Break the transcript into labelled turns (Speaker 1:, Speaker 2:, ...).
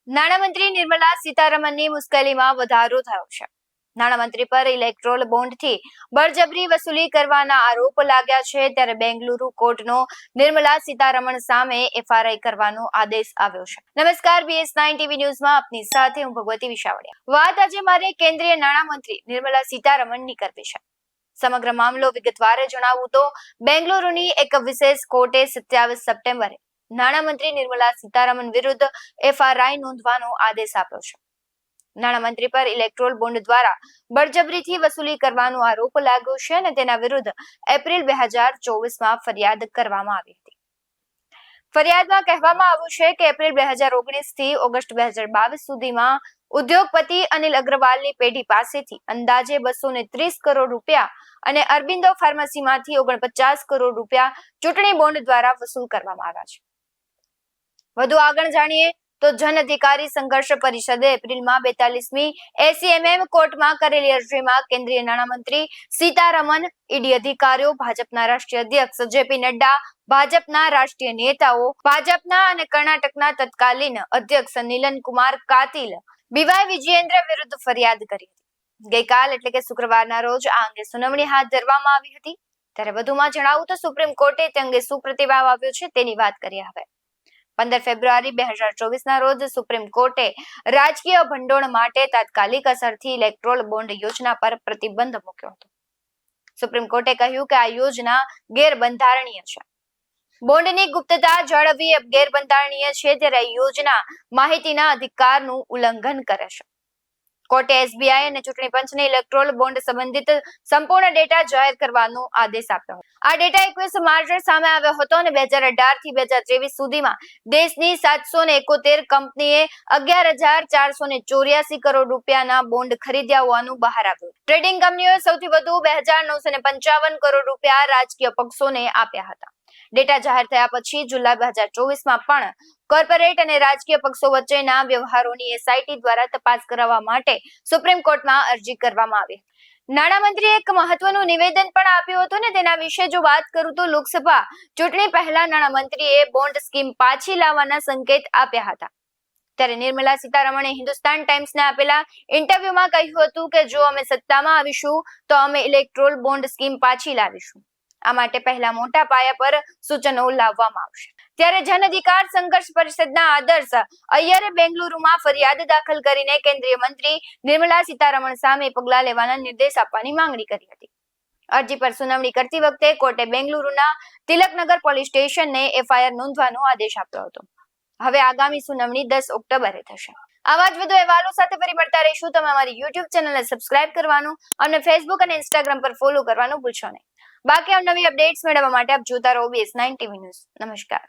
Speaker 1: નાણામંત્રી નિર્મલા સીતારમણની મુશ્કેલીમાં વધારો થયો છે. નાણામંત્રી પર ઇલેક્ટ્રોલ બોન્ડથી બળજબરી વસૂલી કરવાના આરોપ લાગ્યા છે. ત્યારે બેંગલુરુ કોર્ટનો નિર્મલા સીતારમણ સામે એફઆરઆઈ કરવાનો આદેશ આવ્યો છે. નમસ્કાર, BS9 TV ન્યૂઝમાં આપની સાથે હું ભગવતી વિશાવડિયા. વાત આજે મારે કેન્દ્રીય નાણામંત્રી નિર્મલા સીતારમણની કરવી છે. સમગ્ર મામલો વિગતવાર જણાવું તો બેંગલુરુની એક વિશેષ કોર્ટે 27 સપ્ટેમ્બરે નાણામંત્રી નિર્મલા સીતારમણ વિરુદ્ધ એફઆરઆઈ નોંધવાનો આદેશ આપ્યો છે. નાણામંત્રી પર ઇલેક્ટ્રોલ બોન્ડ દ્વારા બળજબરીથી વસૂલી કરવાનો આરોપ લાગ્યો છે અને તેના વિરુદ્ધ એપ્રિલ 2024માં ફરિયાદ કરવામાં આવી હતી. ફરિયાદમાં કહેવામાં આવ્યું છે કે એપ્રિલ 2019 થી ઓગસ્ટ 2022 સુધીમાં ઉદ્યોગપતિ અનિલ અગ્રવાલની પેઢી પાસેથી અંદાજે 230 કરોડ રૂપિયા અને અરબિંદો ફાર્મસીમાંથી 49 કરોડ રૂપિયા ચૂંટણી બોન્ડ દ્વારા વસૂલ કરવામાં આવ્યા છે. વધુ આગળ જાણીએ તો જન અધિકારી સંઘર્ષ પરિષદે એપ્રિલમાં 42મી ACMM કોર્ટમાં કરેલી અરજીમાં કેન્દ્રીય નાણામંત્રી સીતારમણ, ઈડી અધિકારીઓ, ભાજપના રાષ્ટ્રીય અધ્યક્ષ JP નડ્ડા, ભાજપના રાષ્ટ્રીય નેતાઓ, ભાજપના અને કર્ણાટકના તત્કાલીન અધ્યક્ષ નીલન કુમાર કાતિલ, BY વિજયેન્દ્ર વિરુદ્ધ ફરિયાદ કરી હતી. ગઈકાલ એટલે કે શુક્રવારના રોજ આ અંગે સુનાવણી હાથ ધરવામાં આવી હતી. ત્યારે વધુમાં જણાવું તો સુપ્રીમ કોર્ટે તે અંગે શું પ્રતિભાવ આપ્યો છે તેની વાત કરીએ હવે. 15 ફેબ્રુઆરી 2024ના રોજ સુપ્રીમ કોર્ટે રાજકીય ભંડોળ માટે તાત્કાલિક અસરથી ઇલેક્ટ્રોલ બોન્ડ યોજના પર પ્રતિબંધ મૂક્યો હતો. સુપ્રીમ કોર્ટે કહ્યું કે આ યોજના ગેરબંધારણીય છે. બોન્ડની ગુપ્તતા જાળવવી ગેરબંધારણીય છે. ત્યારે આ યોજના માહિતીના અધિકારનું ઉલ્લંઘન કરે છે. કોર્ટે SBI અને ચૂંટણી પંચને ઇલેક્ટ્રોલ બોન્ડ સંબંધિત સંપૂર્ણ ડેટા જાહેર કરવાનો આદેશ આપ્યો. આ ડેટા 21 માર્ચે સામે આવ્યો હતો અને 2018 થી 2023 સુધીમાં દેશની 771 કંપનીએ 11,484 કરોડ રૂપિયાના બોન્ડ ખરીદ્યા હોવાનું બહાર આવ્યું. ટ્રેડિંગ કંપનીઓએ સૌથી વધુ 2,955 કરોડ રૂપિયા રાજકીય પક્ષોને આપ્યા હતા. ડેટા જાહેર થયા પછી જુલાઈ 2024માં પણ કોર્પોરેટ અને રાજકીય પક્ષો વચ્ચેના વ્યવહારોની SIT દ્વારા તપાસ કરાવવા માટે સુપ્રીમ કોર્ટમાં અરજી કરવામાં આવી. નાણામંત્રીએ એક મહત્વનું નિવેદન પણ આપ્યું હતું ને તેના વિશે જો વાત કરું તો લોકસભા ચૂંટણી પહેલા નાણામંત્રીએ બોન્ડ સ્કીમ પાછી લાવવાના સંકેત આપ્યા હતા. ત્યારે નિર્મલા સીતારમણે હિન્દુસ્તાન ટાઈમ્સને આપેલા ઇન્ટરવ્યુમાં કહ્યું હતું કે જો અમે સત્તામાં આવીશું તો અમે ઇલેક્ટ્રોલ બોન્ડ સ્કીમ પાછી લાવીશું. આ માટે પહેલા મોટા પાયા પર સૂચનો લાવવામાં આવશે. ત્યારે જન અધિકાર સંઘર્ષ પરિષદના આદર્શ અય્યરે બેંગલુરુમાં ફરિયાદ દાખલ કરીને કેન્દ્રીય મંત્રી નિર્મલા સીતારમણ સામે પગલાં લેવાના નિર્દેશ આપવાની માંગણી કરી હતી. અરજી પર સુનાવણી કરતી વખતે કોર્ટે બેંગલુરુના તિલકનગર પોલીસ સ્ટેશનને FIR નોંધવાનો આદેશ આપ્યો હતો. હવે આગામી સુનાવણી 10 ઓક્ટોબરે થશે. આવા જ વધુ અહેવાલો સાથે ફરી મળતા રહીશું. તમે અમારી YouTube ચેનલને સબસ્ક્રાઇબ કરવાનું અને Facebook અને Instagram પર ફોલો કરવાનું ભૂલશો નહીં. બાકી નવી અપડેટ્સ મેળવવા માટે આપ જોતા રહો BS9 TV ન્યૂઝ. નમસ્કાર.